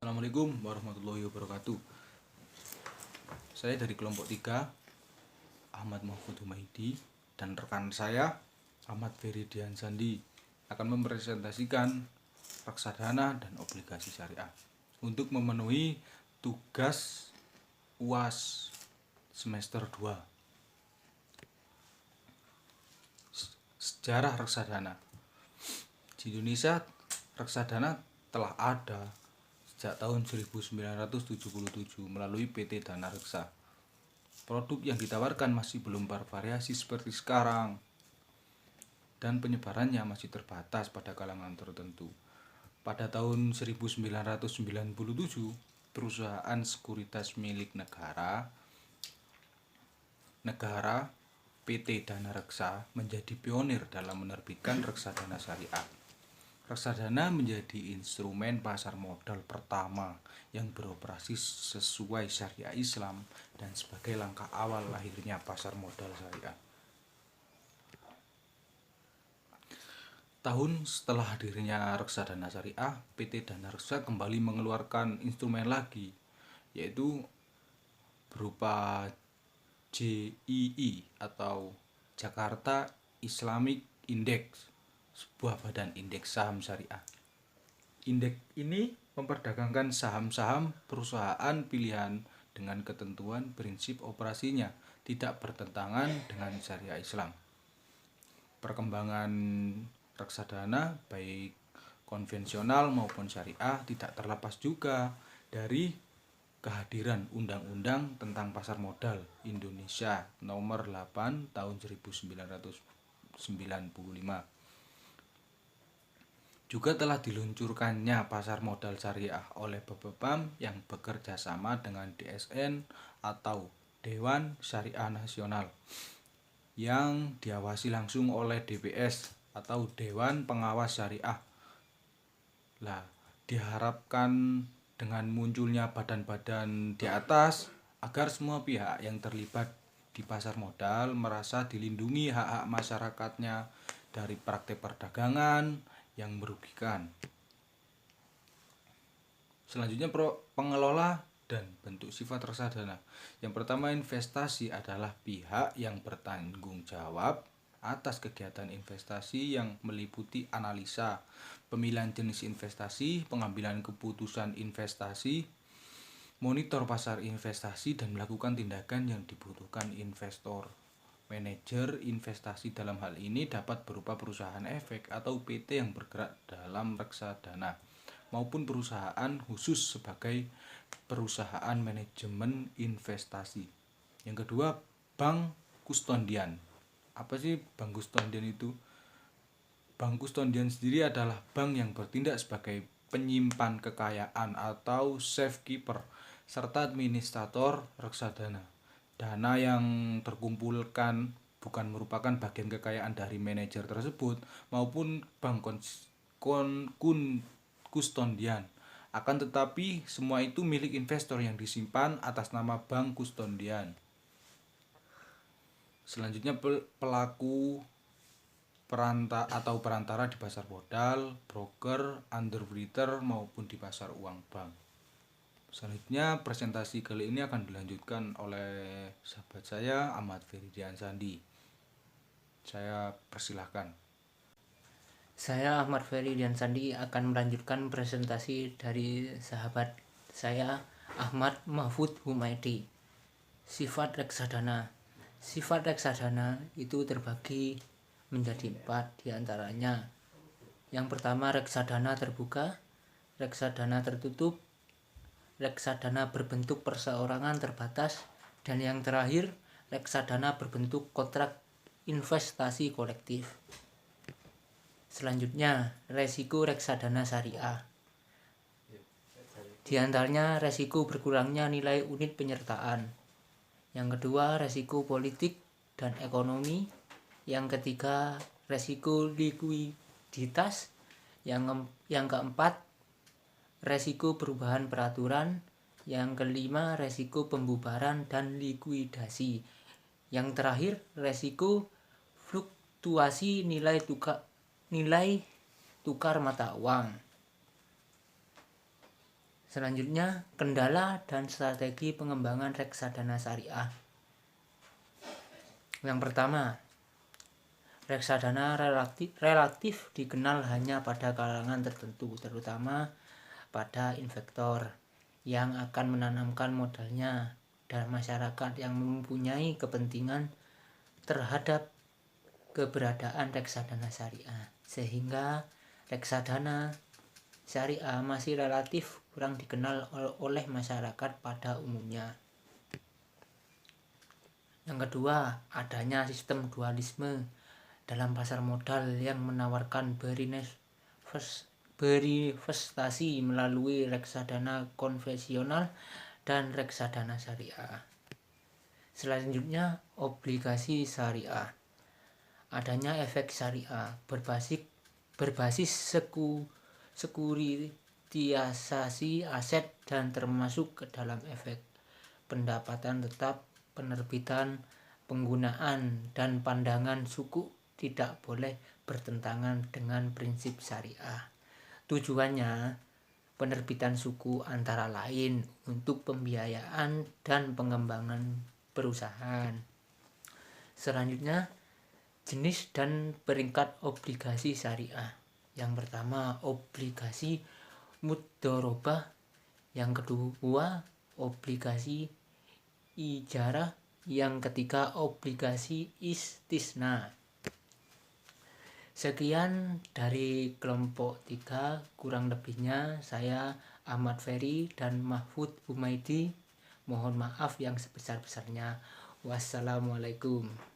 Assalamualaikum warahmatullahi wabarakatuh. Saya dari kelompok 3, Ahmad Mahfud Humaydi, dan rekan saya Ahmad Feridian Sandi akan mempresentasikan reksadana dan obligasi syariah untuk memenuhi tugas UAS semester 2. Sejarah reksadana. Di Indonesia, reksadana telah ada sejak tahun 1977 melalui PT Dana Reksa. Produk yang ditawarkan masih belum bervariasi seperti sekarang dan penyebarannya masih terbatas pada kalangan tertentu. Pada tahun 1997, perusahaan sekuritas milik negara PT Dana Reksa menjadi pionir dalam menerbitkan reksadana syariah. Reksadana menjadi instrumen pasar modal pertama yang beroperasi sesuai syariah Islam dan sebagai langkah awal lahirnya pasar modal syariah. Tahun setelah hadirnya reksadana syariah, PT Dana Reksa kembali mengeluarkan instrumen lagi, yaitu berupa JII atau Jakarta Islamic Index, sebuah badan indeks saham syariah. Indeks ini memperdagangkan saham-saham perusahaan pilihan dengan ketentuan prinsip operasinya tidak bertentangan dengan syariah Islam. Perkembangan reksadana baik konvensional maupun syariah tidak terlepas juga dari kehadiran Undang-Undang tentang Pasar Modal Indonesia Nomor 8 Tahun 1995. Juga telah diluncurkannya pasar modal syariah oleh Bapepam yang bekerja sama dengan DSN atau Dewan Syariah Nasional yang diawasi langsung oleh DPS atau Dewan Pengawas Syariah. Diharapkan dengan munculnya badan-badan di atas agar semua pihak yang terlibat di pasar modal merasa dilindungi hak-hak masyarakatnya dari praktek perdagangan yang merugikan. Selanjutnya pengelola dan bentuk sifat reksadana. Yang pertama, investasi adalah pihak yang bertanggung jawab atas kegiatan investasi yang meliputi analisa, pemilihan jenis investasi, pengambilan keputusan investasi, monitor pasar investasi, dan melakukan tindakan yang dibutuhkan investor. Manajer investasi dalam hal ini dapat berupa perusahaan efek atau PT yang bergerak dalam reksadana maupun perusahaan khusus sebagai perusahaan manajemen investasi. Yang kedua, bank kustodian. Apa sih bank kustodian itu? Bank kustodian sendiri adalah bank yang bertindak sebagai penyimpan kekayaan atau safekeeper serta administrator reksadana. Dana yang terkumpulkan bukan merupakan bagian kekayaan dari manajer tersebut maupun bank kustodian. Akan tetapi semua itu milik investor yang disimpan atas nama bank kustodian. Selanjutnya, pelaku perantara di pasar modal, broker, underwriter maupun di pasar uang bank. Selanjutnya, presentasi kali ini akan dilanjutkan oleh sahabat saya Ahmad Feridian Sandi. Saya persilahkan. Saya Ahmad Feridian Sandi akan melanjutkan presentasi dari sahabat saya Ahmad Mahfud Humaydi. Sifat reksadana. Sifat reksadana itu terbagi menjadi 4 diantaranya. Yang pertama, reksadana terbuka, reksadana tertutup, reksadana berbentuk perseorangan terbatas, dan yang terakhir, reksadana berbentuk kontrak investasi kolektif. Selanjutnya, resiko reksadana syariah. Di antaranya resiko berkurangnya nilai unit penyertaan. Yang kedua, resiko politik dan ekonomi. Yang ketiga, resiko likuiditas. Yang keempat, resiko perubahan peraturan. Yang kelima, resiko pembubaran dan likuidasi. Yang terakhir, resiko fluktuasi nilai tukar mata uang. Selanjutnya, kendala dan strategi pengembangan reksadana syariah. Yang pertama, reksadana relatif dikenal hanya pada kalangan tertentu, terutama pada investor yang akan menanamkan modalnya dan masyarakat yang mempunyai kepentingan terhadap keberadaan reksadana syariah, sehingga reksadana syariah masih relatif kurang dikenal oleh masyarakat pada umumnya. Yang kedua, adanya sistem dualisme dalam pasar modal yang menawarkan berinvestasi melalui reksadana konvensional dan reksadana syariah. Selanjutnya, obligasi syariah. Adanya efek syariah berbasis sekuritisasi aset dan termasuk ke dalam efek pendapatan tetap, penerbitan, penggunaan, dan pandangan suku tidak boleh bertentangan dengan prinsip syariah. Tujuannya, penerbitan suku antara lain untuk pembiayaan dan pengembangan perusahaan. Selanjutnya, jenis dan peringkat obligasi syariah. Yang pertama, obligasi mudharabah. Yang kedua, obligasi ijarah. Yang ketiga, obligasi istisna. Sekian dari kelompok 3, kurang lebihnya saya Ahmad Ferry dan Mahfud Humaidi. Mohon maaf yang sebesar-besarnya. Wassalamualaikum.